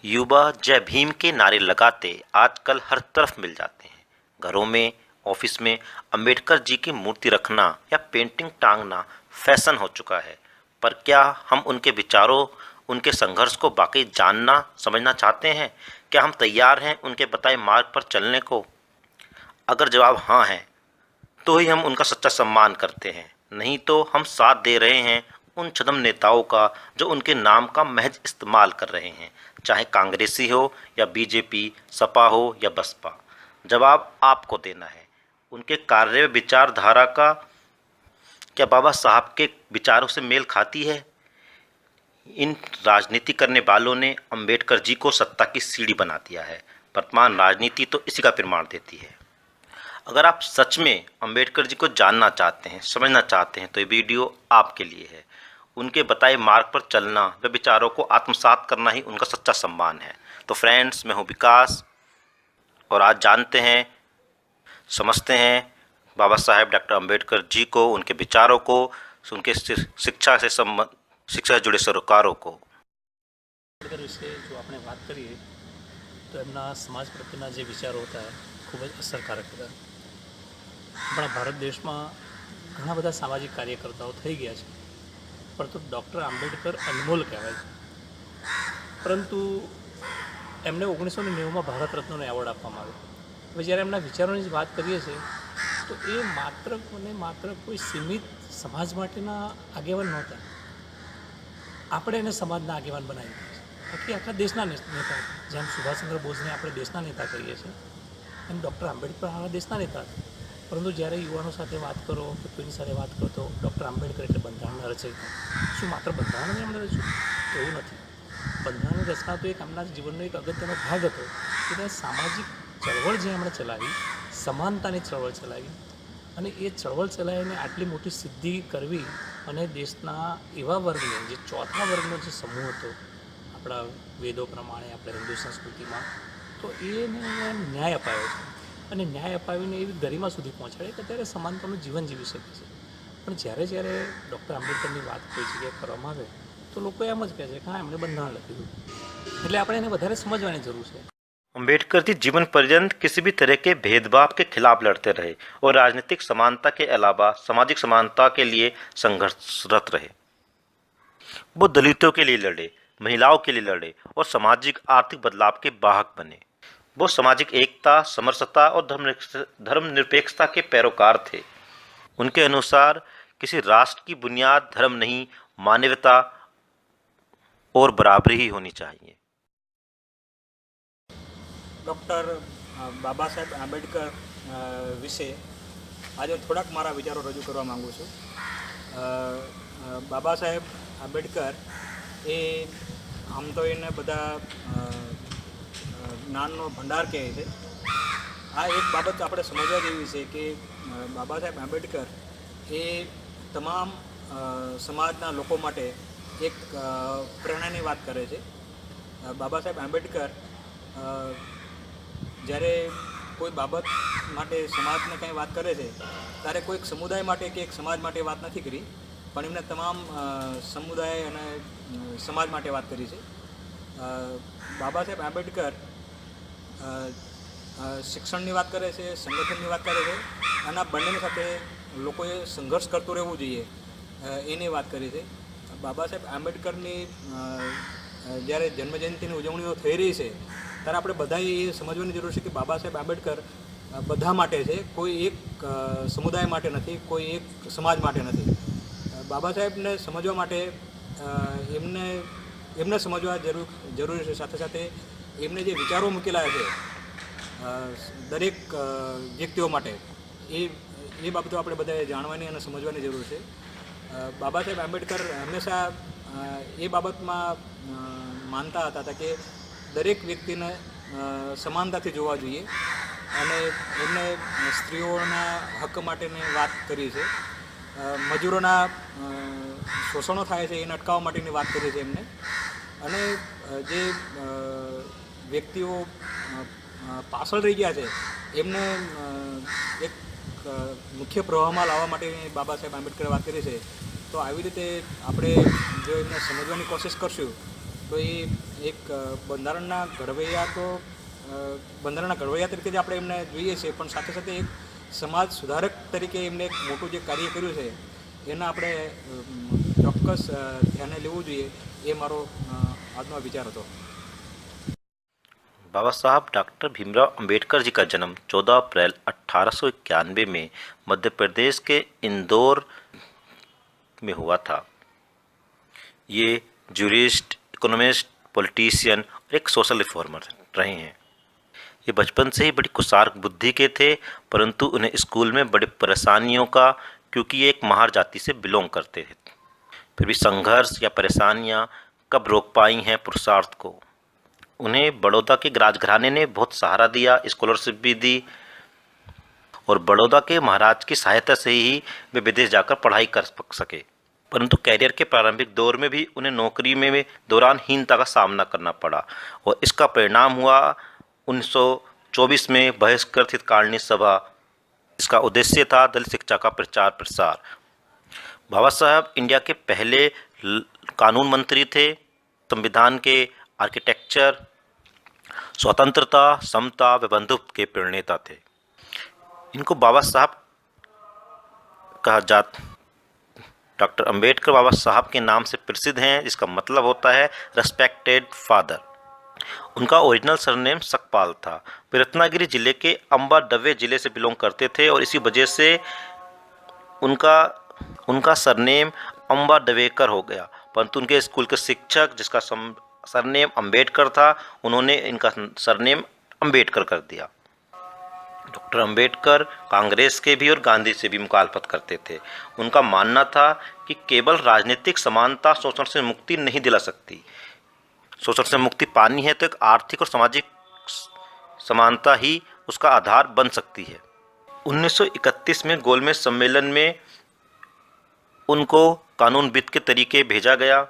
युवा जय भीम के नारे लगाते आजकल हर तरफ मिल जाते हैं। घरों में, ऑफिस में अंबेडकर जी की मूर्ति रखना या पेंटिंग टांगना फैशन हो चुका है। पर क्या हम उनके विचारों, उनके संघर्ष को वाकई जानना समझना चाहते हैं? क्या हम तैयार हैं उनके बताए मार्ग पर चलने को? अगर जवाब हाँ है तो ही हम उनका सच्चा सम्मान करते हैं, नहीं तो हम साथ दे रहे हैं उन छद्म नेताओं का जो उनके नाम का महज इस्तेमाल कर रहे हैं, चाहे कांग्रेसी हो या बीजेपी, सपा हो या बसपा। जवाब आपको देना है। उनके कार्य विचारधारा का क्या बाबा साहब के विचारों से मेल खाती है? इन राजनीति करने वालों ने अंबेडकर जी को सत्ता की सीढ़ी बना दिया है। वर्तमान राजनीति तो इसी का प्रमाण देती है। अगर आप सच में अंबेडकर जी को जानना चाहते हैं, समझना चाहते हैं, तो ये वीडियो आपके लिए है। उनके बताए मार्ग पर चलना व विचारों को आत्मसात करना ही उनका सच्चा सम्मान है। तो फ्रेंड्स, मैं हूँ विकास और आज जानते हैं, समझते हैं बाबा साहेब डॉक्टर अंबेडकर जी को, उनके विचारों को, उनके शिक्षा से जुड़े सरोकारों को। વિશે જો આપણે વાત કરીએ તો એમના સમાજ પ્રત્યેના જે વિચારો હતા ખૂબ જ અસરકારક હતા. આપણા ભારત દેશમાં ઘણા બધા સામાજિક કાર્યકર્તાઓ થઈ ગયા છે, પરંતુ ડૉક્ટર આંબેડકર અનમોલ કહેવાય છે. પરંતુ એમને 1990માં ભારત રત્નનો એવોર્ડ આપવામાં આવ્યો. હવે જ્યારે એમના વિચારોની જ વાત કરીએ છીએ તો એ માત્ર કોઈ સીમિત સમાજ માટેના આગેવાન નહોતા. આપણે એને સમાજના આગેવાન બનાવી દીધા છે. આખા દેશના નેતા. જેમ સુભાષચંદ્ર બોઝને આપણે દેશના નેતા કહીએ છીએ, એમ ડૉક્ટર આંબેડકર આવા દેશના નેતા હતા. પરંતુ જ્યારે યુવાનો સાથે વાત કરો કે કોઈની સાથે વાત કરો તો ડૉક્ટર આંબેડકર એટલે બંધારણના રચયિતા. શું માત્ર બંધારણ એમણે રચ્યું? એવું નથી. બંધારણની રચના તો એક એમના જીવનનો એક અગત્યનો ભાગ હતો કે ત્યાં સામાજિક ચળવળ જે એમણે ચલાવી, સમાનતાની ચળવળ ચલાવી, અને એ ચળવળ ચલાવીને આટલી મોટી સિદ્ધિ કરવી અને દેશના એવા વર્ગને, જે ચોથા વર્ગનો જે સમૂહ હતો આપણા વેદો પ્રમાણે, આપણે હિન્દુ સંસ્કૃતિમાં, તો એને ન્યાય અપાયો છે. અને ન્યાય અપાવીને એવી ગરિમા સુધી પહોંચાડે કે ત્યારે સમાનતાનું જીવન જીવી શકે છે. પણ જ્યારે ડૉક્ટર આંબેડકરની વાત કોઈ જગ્યાએ કરવામાં આવે તો લોકો એમ જ કહે છે કે હા, એમણે બંધારણ લખ્યું. એટલે આપણે એને વધારે समझવાની જરૂર છે. अम्बेडकर जी जीवन पर्यंत किसी भी तरह के भेदभाव के खिलाफ लड़ते रहे और राजनीतिक समानता के अलावा सामाजिक समानता के लिए संघर्षरत रहे। वो दलितों के लिए लड़े, महिलाओं के लिए लड़े और सामाजिक आर्थिक बदलाव के वाहक बने। वो सामाजिक एकता, समरसता और धर्मनिरपेक्षता के पैरोकार थे। उनके अनुसार किसी राष्ट्र की बुनियाद धर्म नहीं, मानवता और बराबरी ही होनी चाहिए। ડૉક્ટર બાબા સાહેબ આંબેડકર વિશે આજે થોડાક મારા વિચારો રજૂ કરવા માગું છું. બાબા સાહેબ આંબેડકર એ આમ તો એને બધા જ્ઞાનનો ભંડાર કહે છે. આ એક બાબત આપણે સમજવા જેવી છે કે બાબા સાહેબ આંબેડકર એ તમામ સમાજના લોકો માટે એક પ્રેરણાની વાત કરે છે. બાબા સાહેબ આંબેડકર જ્યારે કોઈ બાબત માટે સમાજને કંઈ વાત કરે છે ત્યારે કોઈક સમુદાય માટે કે એક સમાજ માટે વાત નથી કરી, પણ એમને તમામ સમુદાય અને સમાજ માટે વાત કરી છે. બાબા સાહેબ આંબેડકર શિક્ષણની વાત કરે છે, સંગઠનની વાત કરે છે, અને આ બંનેની સાથે લોકોએ સંઘર્ષ કરતું રહેવું જોઈએ એની વાત કરી છે. બાબા સાહેબ આંબેડકરની જ્યારે જન્મજયંતિની ઉજવણીઓ થઈ રહી છે ત્યારે આપણે બધાએ એ સમજવાની જરૂર છે કે બાબા સાહેબ આંબેડકર બધા માટે છે, કોઈ એક સમુદાય માટે નથી, કોઈ એક સમાજ માટે નથી. બાબા સાહેબને સમજવા માટે એમને સમજવા જરૂરી છે. સાથે સાથે એમને જે વિચારો મૂકેલા છે દરેક વ્યક્તિઓ માટે, એ બાબતો આપણે બધાએ જાણવાની અને સમજવાની જરૂર છે. બાબા સાહેબ આંબેડકર હંમેશા એ બાબતમાં માનતા હતા કે દરેક વ્યક્તિને સમાનતાથી જોવા જોઈએ, અને એમને સ્ત્રીઓના હક માટેની વાત કરી છે, મજૂરોના શોષણો થાય છે એને અટકાવવા માટેની વાત કરી છે એમને, અને જે વ્યક્તિઓ પાછળ રહી ગયા છે એમને એક મુખ્ય પ્રવાહમાં લાવવા માટેની બાબા સાહેબ આંબેડકરે વાત કરી છે. તો આવી રીતે આપણે જો એમને સમજવાની કોશિશ કરશું તો એ એક બંધારણના ઘડવૈયા તો બંધારણના ઘડવૈયા તરીકે જ આપણે એમને જોઈએ છીએ, પણ સાથે સાથે એક સમાજ સુધારક તરીકે એમને એક મોટું જે કાર્ય કર્યું છે એના આપણે ચોક્કસ ધ્યાને લેવું જોઈએ, એ મારો આજનો વિચાર હતો. बाबा साहब डॉक्टर भीमराव अंबेडकर जी का जन्म 14 अप्रैल 1891 में मध्य प्रदेश के इंदौर में हुआ था. ये जूरिस्ट, इकोनॉमिस्ट, पॉलिटिशियन और एक सोशल रिफॉर्मर रहे हैं. ये बचपन से ही बड़ी कुसार्क बुद्धि के थे, परंतु उन्हें स्कूल में बड़ी परेशानियों का, क्योंकि ये एक महार जाति से बिलोंग करते थे, फिर भी संघर्ष या परेशानियां कब रोक पाई हैं पुरुषार्थ को. उन्हें बड़ौदा के राजघराने ने बहुत सहारा दिया, स्कॉलरशिप भी दी, और बड़ौदा के महाराज की सहायता से ही वे विदेश जाकर पढ़ाई कर सके. परंतु कैरियर के प्रारंभिक दौर में भी उन्हें नौकरी में दौरान हीनता का सामना करना पड़ा, और इसका परिणाम हुआ 1924 में बहिष्कृत हितकारिणी सभा. इसका उद्देश्य था दलित शिक्षा का प्रचार प्रसार. बाबा साहब इंडिया के पहले कानून मंत्री थे, संविधान के आर्किटेक्चर, स्वतंत्रता, समता व बंधुत्व के प्रणेता थे. इनको बाबा साहब कहा डॉक्टर अंबेडकर बाबा साहब के नाम से प्रसिद्ध हैं, जिसका मतलब होता है रेस्पेक्टेड फादर. उनका ओरिजिनल सरनेम सकपाल था. वे रत्नागिरी जिले के अंबा डवे जिले से बिलोंग करते थे, और इसी वजह से उनका सरनेम अंबा डवेकर हो गया. परंतु उनके स्कूल के शिक्षक, जिसका सरनेम अंबेडकर था, उन्होंने इनका सरनेम अंबेडकर कर दिया. डॉक्टर अंबेडकर कांग्रेस के भी और गांधी से भी मुखालफत करते थे. उनका मानना था कि केवल राजनीतिक समानता शोषण से मुक्ति नहीं दिला सकती. शोषण से मुक्ति पानी है तो एक आर्थिक और सामाजिक समानता ही उसका आधार बन सकती है. 1931 में गोलमेज सम्मेलन में उनको कानूनविद के तरीके भेजा गया.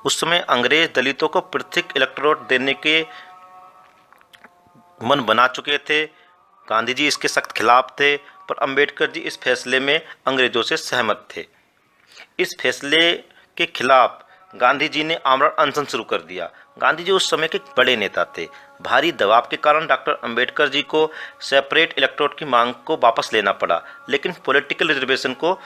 उस समय अंग्रेज दलितों को पृथक इलेक्टोरेट देने के मन बना चुके थे. गांधी जी इसके सख्त खिलाफ थे, पर अंबेडकर जी इस फैसले में अंग्रेजों से सहमत थे. इस फैसले के खिलाफ गांधी जी ने आमरण अनशन शुरू कर दिया. गांधी जी उस समय के बड़े नेता थे. भारी दबाव के कारण डॉक्टर अंबेडकर जी को सेपरेट इलेक्टोरेट की मांग को वापस लेना पड़ा, लेकिन पॉलिटिकल रिजर्वेशन को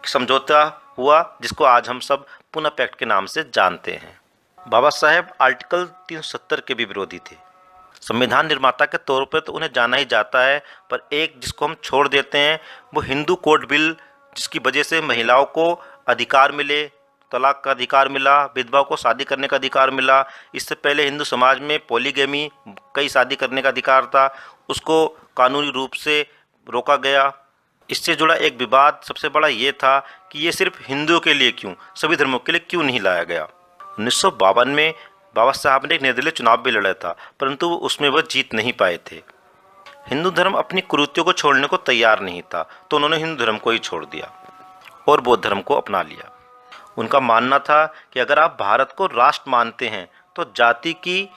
समझौता हुआ, जिसको आज हम सब पुनः पैक्ट के नाम से जानते हैं. बाबा साहेब आर्टिकल 370 के भी विरोधी थे. संविधान निर्माता के तौर पर तो उन्हें जाना ही जाता है, पर एक जिसको हम छोड़ देते हैं वो हिंदू कोड बिल, जिसकी वजह से महिलाओं को अधिकार मिले, तलाक का अधिकार मिला, विधवाओं को शादी करने का अधिकार मिला. इससे पहले हिंदू समाज में पॉलीगैमी, कई शादी करने का अधिकार था, उसको कानूनी रूप से रोका गया. इससे जुड़ा एक विवाद सबसे बड़ा ये था कि ये सिर्फ हिंदुओं के लिए क्यों, सभी धर्मों के लिए क्यों नहीं लाया गया. 1952 में बाबा साहब ने एक निर्दलीय चुनाव भी लड़ा था, परंतु उसमें वह जीत नहीं पाए थे. हिंदू धर्म अपनी कुरीतियों को छोड़ने को तैयार नहीं था, तो उन्होंने हिंदू धर्म को ही छोड़ दिया और बौद्ध धर्म को अपना लिया. उनका मानना था कि अगर आप भारत को राष्ट्र मानते हैं तो जाति की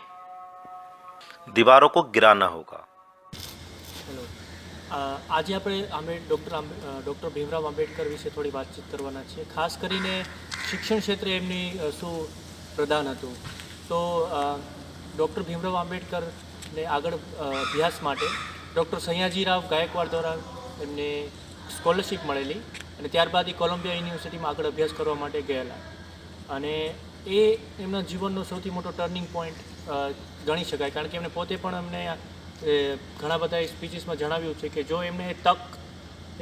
दीवारों को गिराना होगा. હેલો, આજે આપણે ડૉક્ટર ભીમરાવ આંબેડકર વિશે થોડી વાતચીત કરવાના છીએ. ખાસ કરીને શિક્ષણ ક્ષેત્રે એમની શું પ્રદાન હતું. તો ડૉક્ટર ભીમરાવ આંબેડકરને આગળ અભ્યાસ માટે ડૉક્ટર સયાજીરાવ ગાયકવાડ દ્વારા એમને સ્કોલરશિપ મળેલી, અને ત્યારબાદ એ કોલંબિયા યુનિવર્સિટીમાં આગળ અભ્યાસ કરવા માટે ગયેલા. અને એ એમના જીવનનો સૌથી મોટો ટર્નિંગ પોઈન્ટ ગણી શકાય, કારણ કે એમને પોતે પણ એમને ઘણા બધા સ્પીચીસમાં જણાવ્યું છે કે જો એમને તક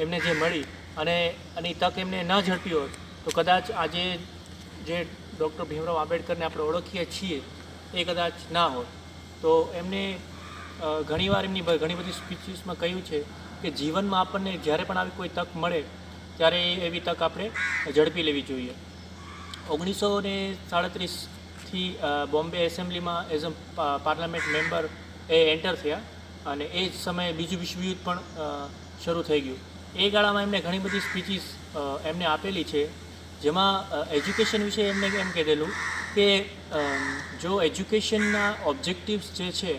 એમને જે મળી અને એ તક એમને ન ઝડપી હોત તો કદાચ આજે જે ડૉક્ટર ભીમરાવ આંબેડકરને આપણે ઓળખીએ છીએ એ કદાચ ના હોત. તો એમને ઘણીવાર એમની ઘણી બધી સ્પીચીસમાં કહ્યું છે કે જીવનમાં આપણને જ્યારે પણ આવી કોઈ તક મળે ત્યારે એવી તક આપણે ઝડપી લેવી જોઈએ. 1937થી બોમ્બે એસેમ્બલીમાં એઝ અ પાર્લામેન્ટ મેમ્બર એ એન્ટર થયા, અને એ જ સમયે બીજું વિશ્વયુદ્ધ પણ શરૂ થઈ ગયું. એ ગાળામાં એમને ઘણી બધી સ્પીચીસ એમને આપેલી છે, જેમાં એજ્યુકેશન વિશે એમને એમ કહેલું કે જો એજ્યુકેશનના ઓબ્જેક્ટિવ્સ જે છે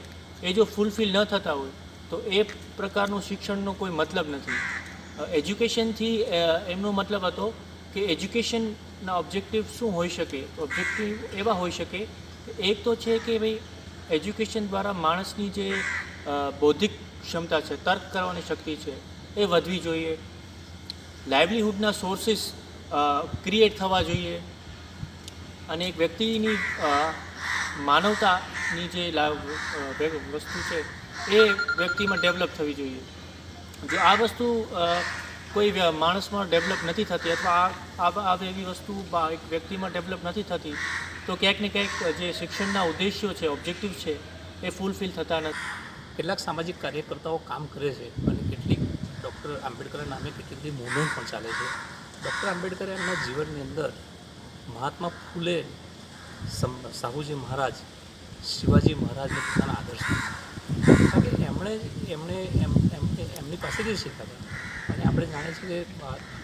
એ જો ફૂલફિલ ન થતા હોય તો એ પ્રકારનું શિક્ષણનો કોઈ મતલબ નથી. એજ્યુકેશનથી એમનો મતલબ હતો કે એજ્યુકેશનના ઓબ્જેક્ટિવ શું હોઈ શકે. ઓબ્જેક્ટિવ એવા હોઈ શકે કે એક તો છે કે ભાઈ એજ્યુકેશન દ્વારા માણસની જે બૌદ્ધિક ક્ષમતા છે, તર્ક કરવાની શક્તિ છે, એ વધવી જોઈએ. લાઇવલીહુડના સોર્સિસ ક્રિએટ થવા જોઈએ અને એક વ્યક્તિની માનવતાની જે વસ્તુ છે એ વ્યક્તિમાં ડેવલપ થવી જોઈએ. જો આ વસ્તુ કોઈ માણસમાં ડેવલપ નથી થતી અથવા આ એવી વસ્તુ એક વ્યક્તિમાં ડેવલપ નથી થતી તો ક્યાંક ને ક્યાંક જે શિક્ષણના ઉદ્દેશ્યો છે, ઓબ્જેક્ટિવ છે, એ ફૂલફિલ થતા નથી. કેટલાક સામાજિક કાર્યકર્તાઓ કામ કરે છે અને કેટલીક ડૉક્ટર આંબેડકરના નામે કેટલી બધી મૂવમેન્ટ પણ ચાલે છે. ડૉક્ટર આંબેડકરે એમના જીવનની અંદર મહાત્મા ફૂલે, સાહુજી મહારાજ, શિવાજી મહારાજને પોતાના આદર્શ કારણ કે એમની પાસેથી શીખ્યા અને આપણે જાણીએ છીએ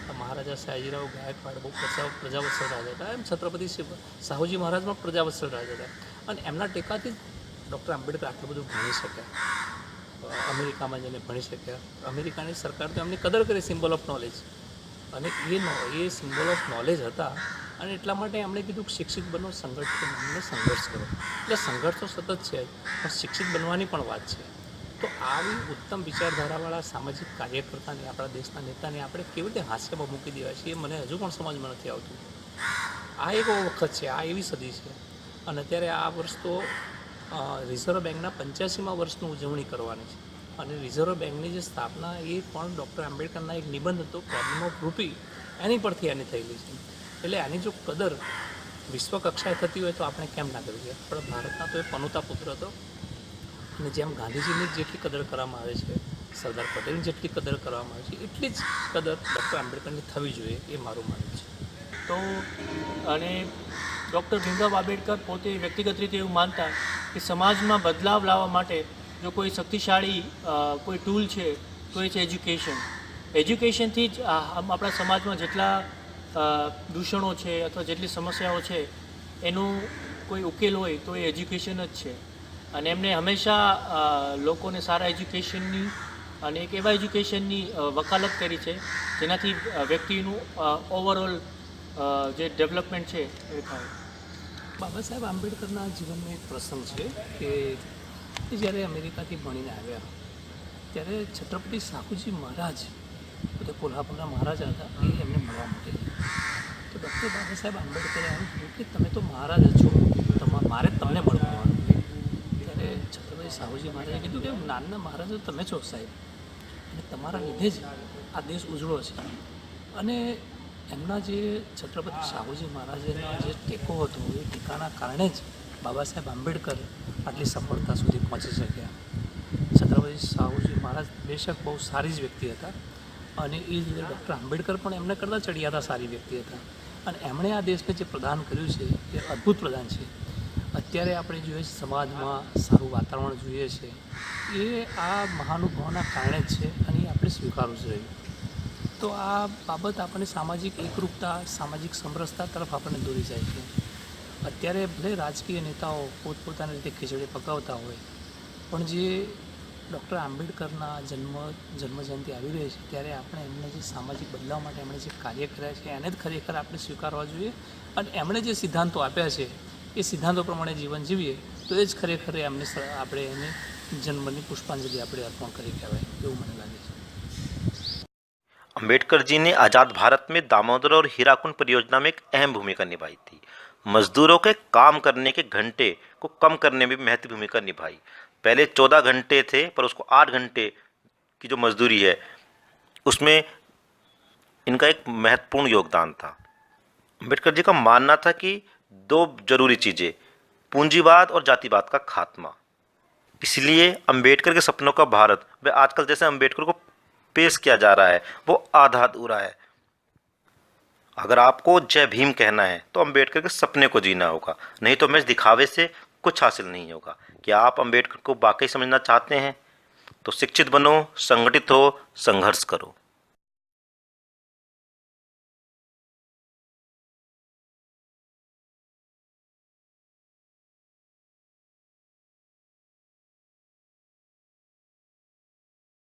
કે મહારાજા સયાજીરાવ ગાયકવાડ બહુ પ્રજાવત્સલ રાજા હતા. એમ છત્રપતિ સાહુજી મહારાજ પણ પ્રજાવત્સલ રાજા હતા અને એમના ટેકાથી ડૉક્ટર આંબેડકર આટલું બધું ભણી શક્યા, અમેરિકામાં જઈને ભણી શક્યા. અમેરિકાની સરકાર તો એમની કદર કરી, સિમ્બોલ ઓફ નોલેજ, અને એ સિમ્બોલ ઓફ નોલેજ હતા અને એટલા માટે એમણે કીધું કે શિક્ષિત બનો, સંઘર્ષ કરો. એટલે સંઘર્ષ તો સતત છે પણ શિક્ષિત બનવાની પણ વાત છે. તો આવી ઉત્તમ વિચારધારાવાળા સામાજિક કાર્યકર્તાને, આપણા દેશના નેતાને આપણે કેવી રીતે હાસ્યમાં મૂકી દેવા છીએ એ મને હજુ પણ સમજમાં નથી આવતું. આ એક વખત છે, આ એવી સદી છે અને અત્યારે આ વર્ષ તો રિઝર્વ બેંકના 85મા વર્ષની ઉજવણી કરવાની છે અને રિઝર્વ બેંકની જે સ્થાપના એ પણ ડૉક્ટર આંબેડકરના એક નિબંધ હતો, પ્રોબ્લેમ ઓફ રૂપી, એની પરથી એની થયેલી છે. એટલે આની જો કદર વિશ્વ કક્ષાએ થતી હોય તો આપણે કેમ ના કરવી જોઈએ. આપણા ભારતના તો એ પનોતા પુત્ર હતો અને જેમ ગાંધીજીની જેટલી કદર કરવામાં આવે છે, સરદાર પટેલની જેટલી કદર કરવામાં આવે છે, એટલી જ કદર ડૉક્ટર આંબેડકરની થવી જોઈએ, એ મારું માનવું છે. તો અને ડૉક્ટર ભીમરાવ આંબેડકર પોતે વ્યક્તિગત રીતે એવું માનતા કે સમાજમાં બદલાવ લાવવા માટે જો કોઈ શક્તિશાળી કોઈ ટૂલ છે તો એ છે એજ્યુકેશન. એજ્યુકેશનથી જ આપણા સમાજમાં જેટલા દૂષણો છે અથવા જેટલી સમસ્યાઓ છે એનું કોઈ ઉકેલ હોય તો એ એજ્યુકેશન જ છે. અને એમને હંમેશા લોકોને સારા એજ્યુકેશનની અને એક એવા એજ્યુકેશનની વકાલત કરી છે જેનાથી વ્યક્તિનું ઓવરઓલ જે ડેવલપમેન્ટ છે એ થાય. બાબા સાહેબ આંબેડકરના જીવનનો એક પ્રસંગ છે કે જ્યારે અમેરિકાથી ભણીને આવ્યા ત્યારે છત્રપતિ સાહુજી મહારાજ, પોતે કોલ્હાપુરના મહારાજા હતા, એ એમને મળવા માટે. તો ડૉક્ટર બાબા સાહેબ આંબેડકરે એમ કહ્યું કે તમે તો મહારાજ છો, મારે તમને મળવાનું. ત્યારે છત્રપતિ સાહુજી મહારાજે કીધું કે નાના મહારાજ તમે છો સાહેબ, અને તમારા લીધે જ આ દેશ ઉજળો છે. અને એમના જે છત્રપતિ સાહુજી મહારાજના જે ટેકો હતો એ ટેકાના કારણે જ બાબા સાહેબ આંબેડકર આટલી સફળતા સુધી પહોંચી શક્યા. છત્રપતિ સાહુજી મહારાજ બેશક બહુ સારી જ વ્યક્તિ હતા અને એ જ રીતે ડૉક્ટર આંબેડકર પણ એમને કરતાં ચડિયાતા સારી વ્યક્તિ હતા અને એમણે આ દેશને જે પ્રદાન કર્યું છે એ અદ્ભુત પ્રદાન છે. અત્યારે આપણે જોઈએ છીએ સમાજમાં સારું વાતાવરણ જોઈએ છે એ આ મહાનુભાવોના કારણે જ છે અને એ આપણે સ્વીકારવું જ રહ્યું. તો આ બાબત આપણને સામાજિક એકરૂપતા, સામાજિક સમરસતા તરફ આપણને દોરી જાય છે. અત્યારે ભલે રાજકીય નેતાઓ પોતપોતાની રીતે ખીચડી પકાવતા હોય પણ જે ડૉક્ટર આંબેડકરના જન્મજયંતિ આવી રહી છે ત્યારે આપણે એમને જે સામાજિક બદલાવ માટે એમણે જે કાર્ય કર્યા છે એને જ ખરેખર આપણે સ્વીકારવા જોઈએ અને એમણે જે સિદ્ધાંતો આપ્યા છે એ સિદ્ધાંતો પ્રમાણે જીવન જીવીએ તો એ જ ખરેખર એમને આપણે એને જન્મની પુષ્પાંજલિ આપણે અર્પણ કરી કહેવાય એવું મને લાગે છે. अम्बेडकर जी ने आज़ाद भारत में दामोदर और हीराकुंड परियोजना में एक अहम भूमिका निभाई थी. मजदूरों के काम करने के घंटे को कम करने में भी महत्वपूर्ण भूमिका निभाई. पहले 14 घंटे थे पर उसको 8 घंटे की जो मजदूरी है उसमें इनका एक महत्वपूर्ण योगदान था. अम्बेडकर जी का मानना था कि दो जरूरी चीज़ें, पूंजीवाद और जातिवाद का खात्मा. इसलिए अम्बेडकर के सपनों का भारत व आजकल जैसे अम्बेडकर को पेश किया जा रहा है वो आधा अधूरा है. अगर आपको जय भीम कहना है तो अम्बेडकर के सपने को जीना होगा, नहीं तो मैं दिखावे से कुछ हासिल नहीं होगा. क्या आप अम्बेडकर को वाकई समझना चाहते हैं तो शिक्षित बनो, संगठित हो, संघर्ष करो.